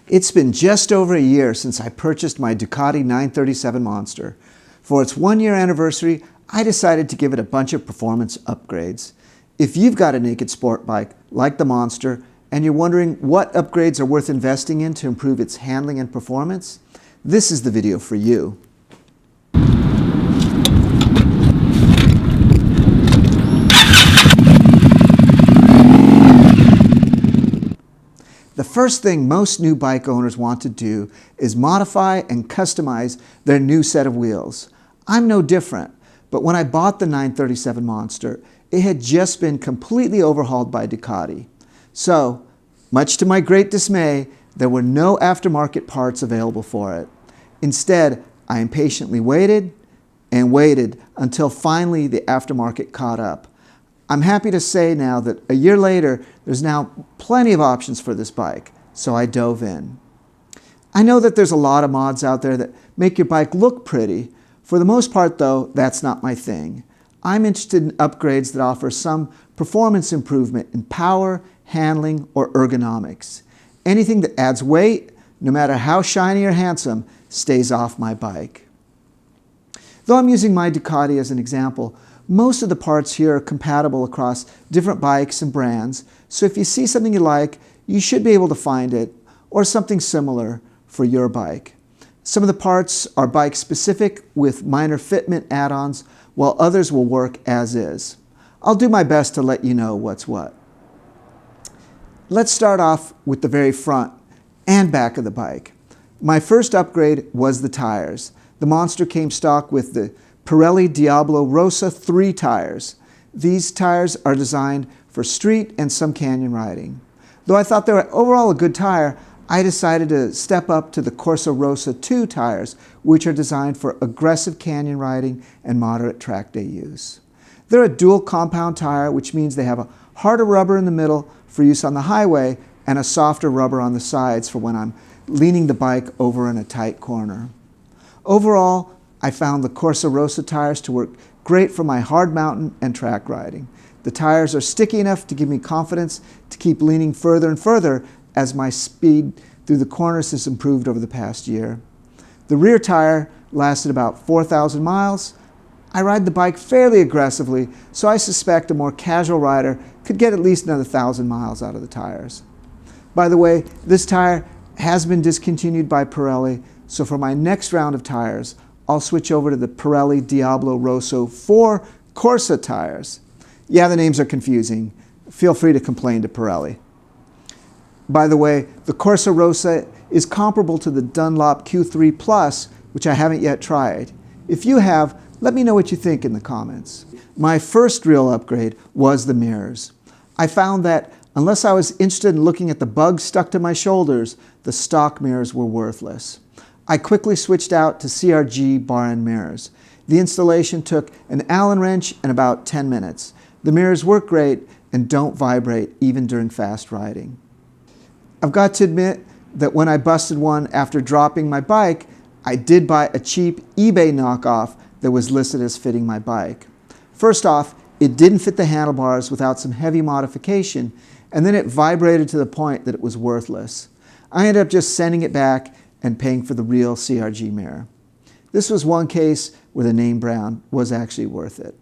It's been just over a year since I purchased my Ducati 937 Monster. For its 1-year anniversary, I decided to give it a bunch of performance upgrades. If you've got a naked sport bike like the Monster and you're wondering what upgrades are worth investing in to improve its handling and performance, this is the video for you. The first thing most new bike owners want to do is modify and customize their new set of wheels. I'm no different, but when I bought the 937 Monster, it had just been completely overhauled by Ducati. So, much to my great dismay, there were no aftermarket parts available for it. Instead, I impatiently waited and waited until finally the aftermarket caught up. I'm happy to say now that a year later, there's now plenty of options for this bike, so I dove in. I know that there's a lot of mods out there that make your bike look pretty. For the most part though, that's not my thing. I'm interested in upgrades that offer some performance improvement in power, handling, or ergonomics. Anything that adds weight, no matter how shiny or handsome, stays off my bike. Though I'm using my Ducati as an example, most of the parts here are compatible across different bikes and brands, so if you see something you like, you should be able to find it, or something similar for your bike. Some of the parts are bike specific with minor fitment add-ons, while others will work as is. I'll do my best to let you know what's what. Let's start off with the very front and back of the bike. My first upgrade was the tires. The Monster came stock with the Pirelli Diablo Rossa 3 tires. These tires are designed for street and some canyon riding. Though I thought they were overall a good tire, I decided to step up to the Corsa Rossa 2 tires, which are designed for aggressive canyon riding and moderate track day use. They're a dual compound tire, which means they have a harder rubber in the middle for use on the highway and a softer rubber on the sides for when I'm leaning the bike over in a tight corner. Overall, I found the Corsa Rossa tires to work great for my hard mountain and track riding. The tires are sticky enough to give me confidence to keep leaning further and further as my speed through the corners has improved over the past year. The rear tire lasted about 4,000 miles. I ride the bike fairly aggressively, so I suspect a more casual rider could get at least another 1,000 miles out of the tires. By the way, this tire has been discontinued by Pirelli, so for my next round of tires, I'll switch over to the Pirelli Diablo Rosso 4 Corsa tires. Yeah, the names are confusing. Feel free to complain to Pirelli. By the way, the Corsa Rossa is comparable to the Dunlop Q3 Plus, which I haven't yet tried. If you have, let me know what you think in the comments. My first real upgrade was the mirrors. I found that unless I was interested in looking at the bugs stuck to my shoulders, the stock mirrors were worthless. I quickly switched out to CRG bar-end mirrors. The installation took an Allen wrench and about 10 minutes. The mirrors work great and don't vibrate even during fast riding. I've got to admit that when I busted one after dropping my bike, I did buy a cheap eBay knockoff that was listed as fitting my bike. First off, it didn't fit the handlebars without some heavy modification, and then it vibrated to the point that it was worthless. I ended up just sending it back and paying for the real CRG mirror. This was one case where the name brand was actually worth it.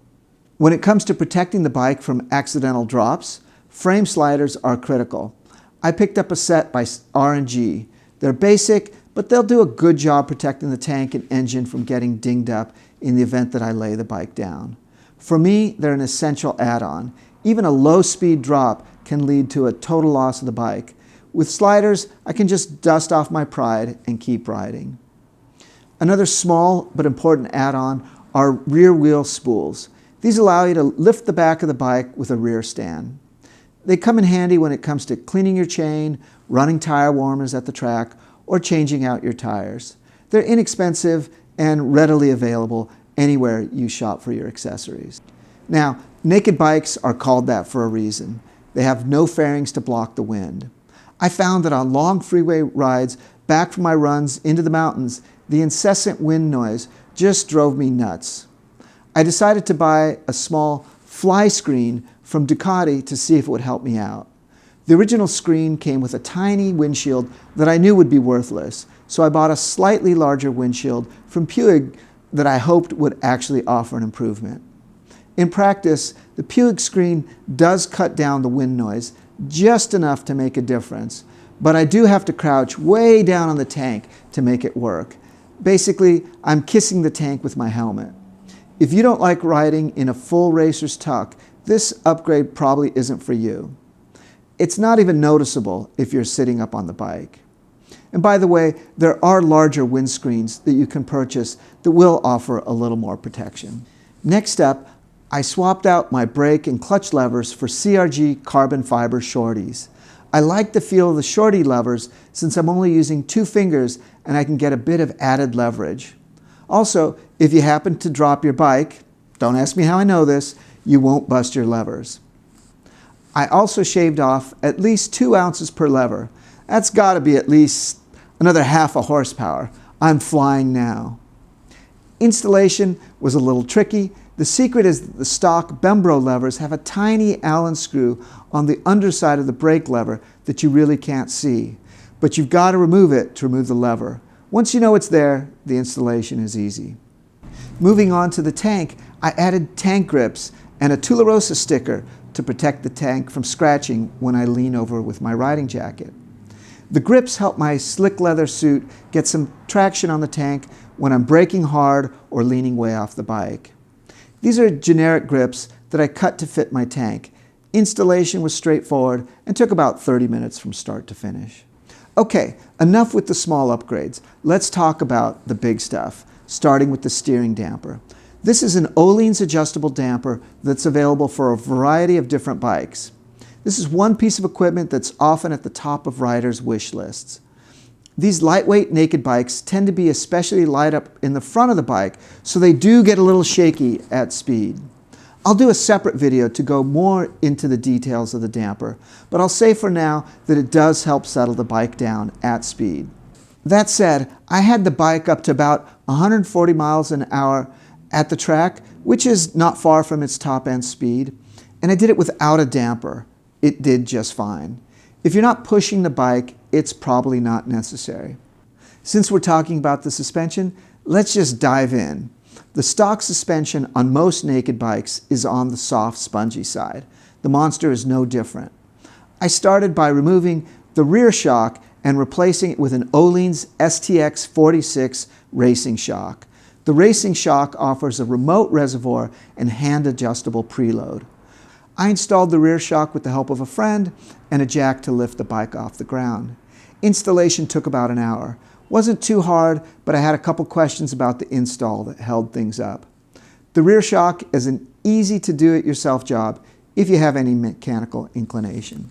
When it comes to protecting the bike from accidental drops, frame sliders are critical. I picked up a set by R&G. They're basic, but they'll do a good job protecting the tank and engine from getting dinged up in the event that I lay the bike down. For me, they're an essential add-on. Even a low-speed drop can lead to a total loss of the bike. With sliders, I can just dust off my pride and keep riding. Another small but important add-on are rear wheel spools. These allow you to lift the back of the bike with a rear stand. They come in handy when it comes to cleaning your chain, running tire warmers at the track, or changing out your tires. They're inexpensive and readily available anywhere you shop for your accessories. Now, naked bikes are called that for a reason. They have no fairings to block the wind. I found that on long freeway rides back from my runs into the mountains, the incessant wind noise just drove me nuts. I decided to buy a small fly screen from Ducati to see if it would help me out. The original screen came with a tiny windshield that I knew would be worthless, so I bought a slightly larger windshield from Puig that I hoped would actually offer an improvement. In practice, the Puig screen does cut down the wind noise just enough to make a difference, but I do have to crouch way down on the tank to make it work. Basically, I'm kissing the tank with my helmet. If you don't like riding in a full racer's tuck, this upgrade probably isn't for you. It's not even noticeable if you're sitting up on the bike. And by the way, there are larger windscreens that you can purchase that will offer a little more protection. Next up, I swapped out my brake and clutch levers for CRG carbon fiber shorties. I like the feel of the shorty levers since I'm only using 2 fingers and I can get a bit of added leverage. Also, if you happen to drop your bike, don't ask me how I know this, you won't bust your levers. I also shaved off at least 2 ounces per lever. That's got to be at least another half a horsepower. I'm flying now. Installation was a little tricky. The secret is that the stock Bembro levers have a tiny Allen screw on the underside of the brake lever that you really can't see. But you've got to remove it to remove the lever. Once you know it's there, the installation is easy. Moving on to the tank, I added tank grips and a Tularosa sticker to protect the tank from scratching when I lean over with my riding jacket. The grips help my slick leather suit get some traction on the tank when I'm braking hard or leaning way off the bike. These are generic grips that I cut to fit my tank. Installation was straightforward and took about 30 minutes from start to finish. Okay, enough with the small upgrades. Let's talk about the big stuff, starting with the steering damper. This is an Öhlins adjustable damper that's available for a variety of different bikes. This is one piece of equipment that's often at the top of riders' wish lists. These lightweight naked bikes tend to be especially light up in the front of the bike, so they do get a little shaky at speed. I'll do a separate video to go more into the details of the damper, but I'll say for now that it does help settle the bike down at speed. That said, I had the bike up to about 140 miles an hour at the track, which is not far from its top end speed, and I did it without a damper. It did just fine. If you're not pushing the bike, it's probably not necessary. Since we're talking about the suspension, let's just dive in. The stock suspension on most naked bikes is on the soft, spongy side. The Monster is no different. I started by removing the rear shock and replacing it with an Öhlins STX 46 racing shock. The racing shock offers a remote reservoir and hand-adjustable preload. I installed the rear shock with the help of a friend and a jack to lift the bike off the ground. Installation took about an hour. Wasn't too hard, but I had a couple questions about the install that held things up. The rear shock is an easy to do it yourself job if you have any mechanical inclination.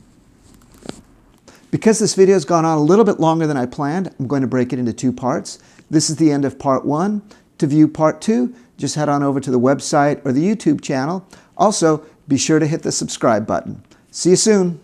Because this video has gone on a little bit longer than I planned, I'm going to break it into 2 parts. This is the end of part 1. To view part 2, just head on over to the website or the YouTube channel. Also, be sure to hit the subscribe button. See you soon.